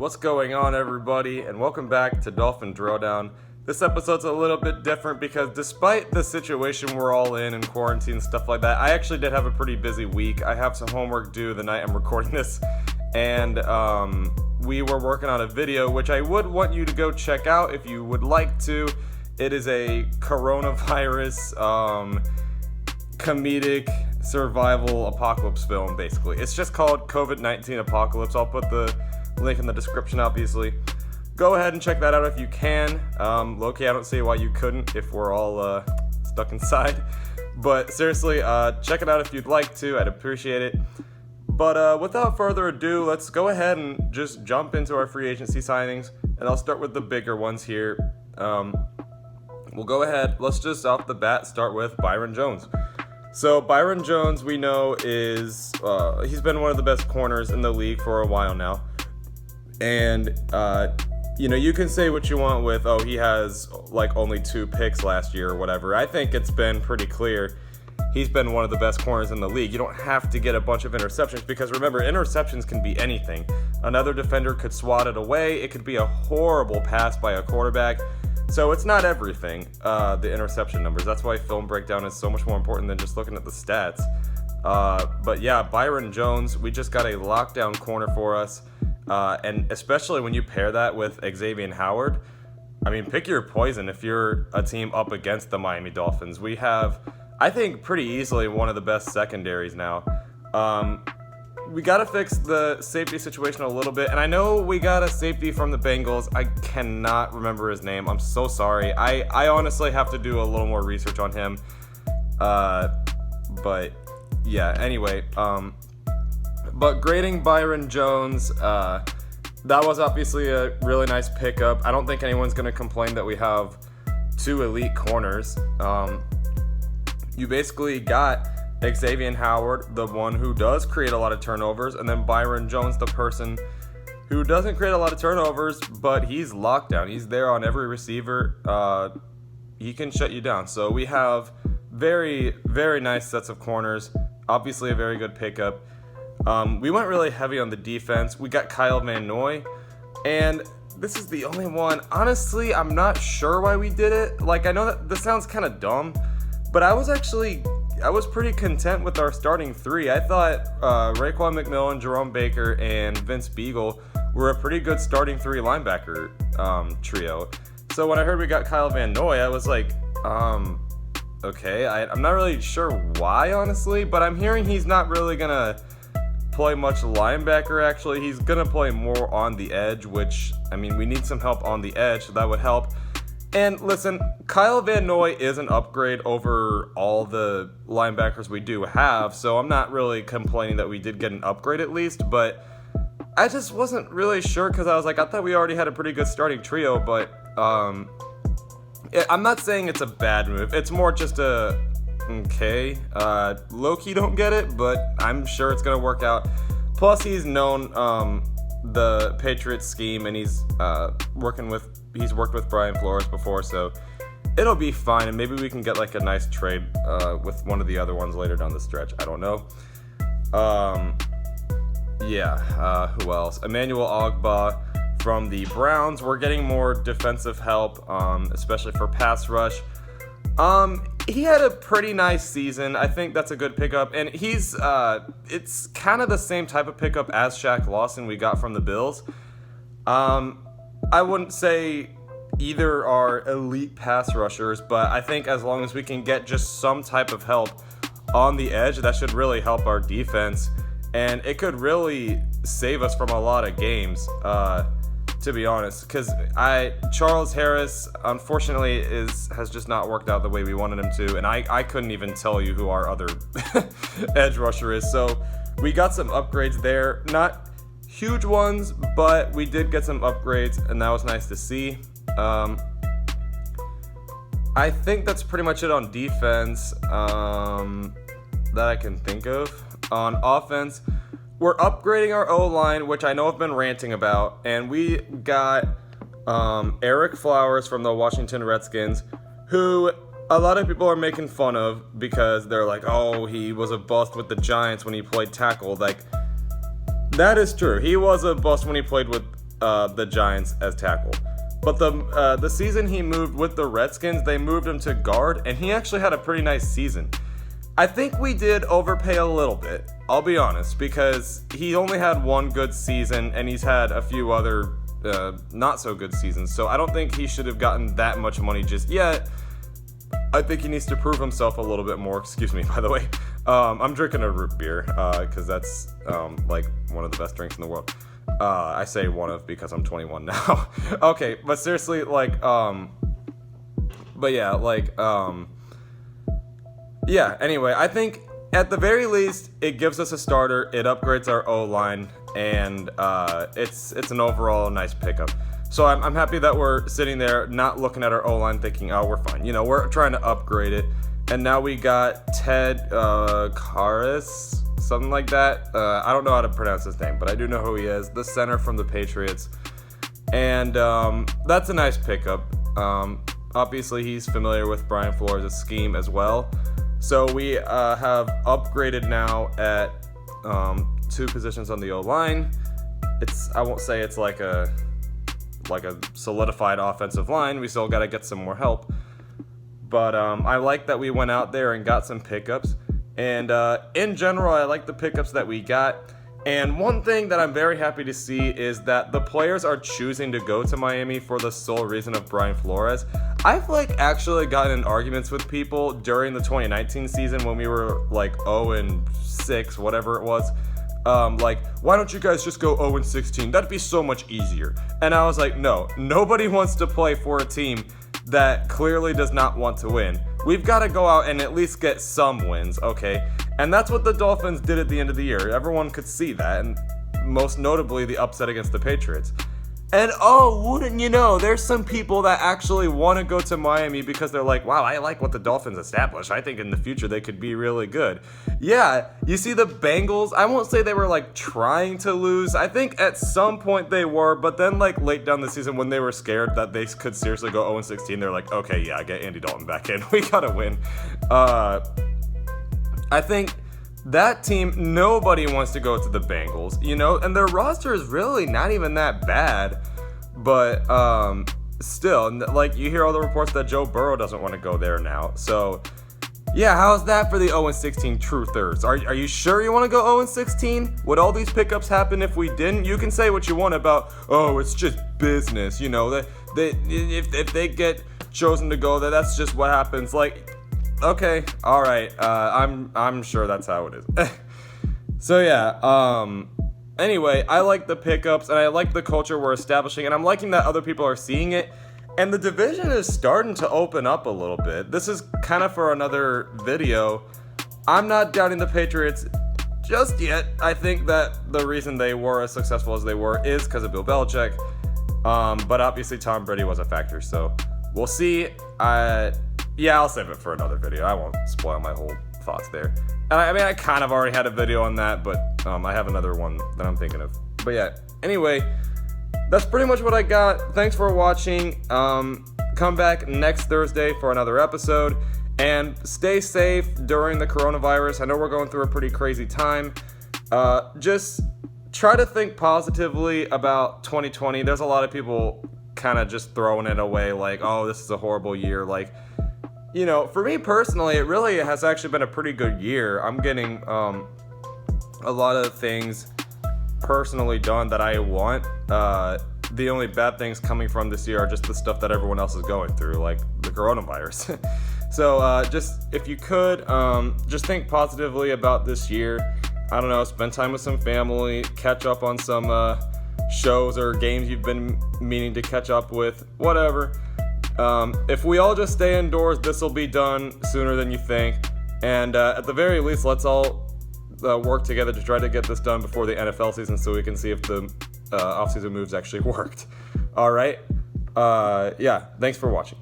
What's going on, everybody, and welcome back to Dolphin Throwdown. This episode's a little bit different because despite the situation we're all in and quarantine and stuff like that, I actually did have a pretty busy week. I have some homework due the night I'm recording this, and we were working on a video, which I would want you to go check out if you would like to. It is a coronavirus comedic survival apocalypse film, basically. It's just called COVID-19 Apocalypse. I'll put the link in the description, obviously. Go ahead and check that out if you can. Low-key, I don't see why you couldn't if we're all stuck inside. But seriously, check it out if you'd like to. I'd appreciate it. But without further ado, let's go ahead and just jump into our free agency signings. And I'll start with the bigger ones here. We'll go ahead. Let's just off the bat start with Byron Jones. So Byron Jones, we know, is he's been one of the best corners in the league for a while now. And, you can say what you want with, he has, only 2 picks last year or whatever. I think it's been pretty clear he's been one of the best corners in the league. You don't have to get a bunch of interceptions because, remember, interceptions can be anything. Another defender could swat it away. It could be a horrible pass by a quarterback. So it's not everything, the interception numbers. That's why film breakdown is so much more important than just looking at the stats. But yeah, Byron Jones, we just got a lockdown corner for us. And especially when you pair that with Xavier Howard, I mean, pick your poison if you're a team up against the Miami Dolphins. We have, I think, pretty easily one of the best secondaries now. We got to fix the safety situation a little bit. And I know we got a safety from the Bengals. I cannot remember his name. I'm so sorry. I honestly have to do a little more research on him. But yeah, anyway, but grading Byron Jones, that was obviously a really nice pickup. I don't think anyone's going to complain that we have 2 elite corners. You basically got Xavier Howard, the one who does create a lot of turnovers, and then Byron Jones, the person who doesn't create a lot of turnovers, but he's locked down. He's there on every receiver. He can shut you down. So we have very, very nice sets of corners. Obviously a very good pickup. We went really heavy on the defense. We got Kyle Van Noy, and this is the only one. Honestly, I'm not sure why we did it. I know that this sounds kind of dumb, but I was pretty content with our starting 3. I thought Raekwon McMillan, Jerome Baker, and Vince Beagle were a pretty good starting 3 linebacker trio. So when I heard we got Kyle Van Noy, I was like, okay. I'm not really sure why, honestly, but I'm hearing he's not really going to play much linebacker, actually. He's going to play more on the edge, which, I mean, we need some help on the edge, so that would help. And listen, Kyle Van Noy is an upgrade over all the linebackers we do have, so I'm not really complaining that we did get an upgrade at least, but I just wasn't really sure because I was like, I thought we already had a pretty good starting trio, but I'm not saying it's a bad move. It's more just a, okay, low-key don't get it, but I'm sure it's going to work out. Plus, he's known the Patriots scheme, and he's worked with Brian Flores before, so it'll be fine, and maybe we can get a nice trade with one of the other ones later down the stretch. I don't know. Who else? Emmanuel Ogbah from the Browns. We're getting more defensive help, especially for pass rush. He had a pretty nice season. I think that's a good pickup, and he's it's kind of the same type of pickup as Shaq Lawson we got from the Bills. I wouldn't say either are elite pass rushers, but I think as long as we can get just some type of help on the edge, that should really help our defense, and it could really save us from a lot of games, to be honest, because Charles Harris, unfortunately, has just not worked out the way we wanted him to, and I couldn't even tell you who our other edge rusher is, so we got some upgrades there. Not huge ones, but we did get some upgrades, and that was nice to see. I think that's pretty much it on defense that I can think of. On offense, we're upgrading our O-line, which I know I've been ranting about, and we got Eric Flowers from the Washington Redskins, who a lot of people are making fun of because they're like, oh, he was a bust with the Giants when he played tackle. That is true. He was a bust when he played with the Giants as tackle. But the season he moved with the Redskins, they moved him to guard, and he actually had a pretty nice season. I think we did overpay a little bit, I'll be honest, because he only had one good season, and he's had a few other not so good seasons, so I don't think he should have gotten that much money just yet. I think he needs to prove himself a little bit more. Excuse me, by the way. I'm drinking a root beer, because that's like one of the best drinks in the world. I say one of because I'm 21 now. Okay, but seriously, like, but yeah, like, yeah, anyway, I think at the very least, it gives us a starter, it upgrades our O-line, and it's an overall nice pickup. So I'm happy that we're sitting there not looking at our O-line thinking, oh, we're fine. You know, we're trying to upgrade it. And now we got Ted Karras, something like that. I don't know how to pronounce his name, but I do know who he is, the center from the Patriots. And that's a nice pickup. Obviously, he's familiar with Brian Flores' scheme as well. So we have upgraded now at 2 positions on the O-line. I won't say it's like a solidified offensive line. We still got to get some more help. But I like that we went out there and got some pickups. And in general, I like the pickups that we got. And one thing that I'm very happy to see is that the players are choosing to go to Miami for the sole reason of Brian Flores. I've actually gotten in arguments with people during the 2019 season when we were 0-6, whatever it was. Why don't you guys just go 0-16? That'd be so much easier. And I was like, no, nobody wants to play for a team that clearly does not want to win. We've got to go out and at least get some wins, okay? And that's what the Dolphins did at the end of the year. Everyone could see that, and most notably the upset against the Patriots. And oh, wouldn't you know, there's some people that actually want to go to Miami because they're like, wow, I like what the Dolphins established. I think in the future they could be really good. Yeah, you see the Bengals, I won't say they were trying to lose. I think at some point they were, but then late down the season when they were scared that they could seriously go 0-16, they're like, okay, yeah, get Andy Dalton back in. We gotta win. I think that team, nobody wants to go to the Bengals, you know, and their roster is really not even that bad, but still, you hear all the reports that Joe Burrow doesn't want to go there now, so yeah, how's that for the 0-16 truthers? Are you sure you want to go 0-16? Would all these pickups happen if we didn't? You can say what you want about, oh, it's just business, you know, if they get chosen to go there, that's just what happens, okay, all right. I'm sure that's how it is. So yeah. Anyway, I like the pickups and I like the culture we're establishing, and I'm liking that other people are seeing it. And the division is starting to open up a little bit. This is kind of for another video. I'm not doubting the Patriots just yet. I think that the reason they were as successful as they were is because of Bill Belichick. But obviously Tom Brady was a factor, so we'll see. Yeah, I'll save it for another video. I won't spoil my whole thoughts there. And I kind of already had a video on that, but I have another one that I'm thinking of. But yeah, anyway, that's pretty much what I got. Thanks for watching. Come back next Thursday for another episode. And stay safe during the coronavirus. I know we're going through a pretty crazy time. Just try to think positively about 2020. There's a lot of people kind of just throwing it away oh, this is a horrible year. You know, for me personally, it really has actually been a pretty good year. I'm getting a lot of things personally done that I want. The only bad things coming from this year are just the stuff that everyone else is going through, like the coronavirus. So just, if you could, just think positively about this year. I don't know, spend time with some family, catch up on some shows or games you've been meaning to catch up with, whatever. If we all just stay indoors, this will be done sooner than you think. And at the very least, let's all work together to try to get this done before the NFL season so we can see if the offseason moves actually worked. All right? Yeah, thanks for watching.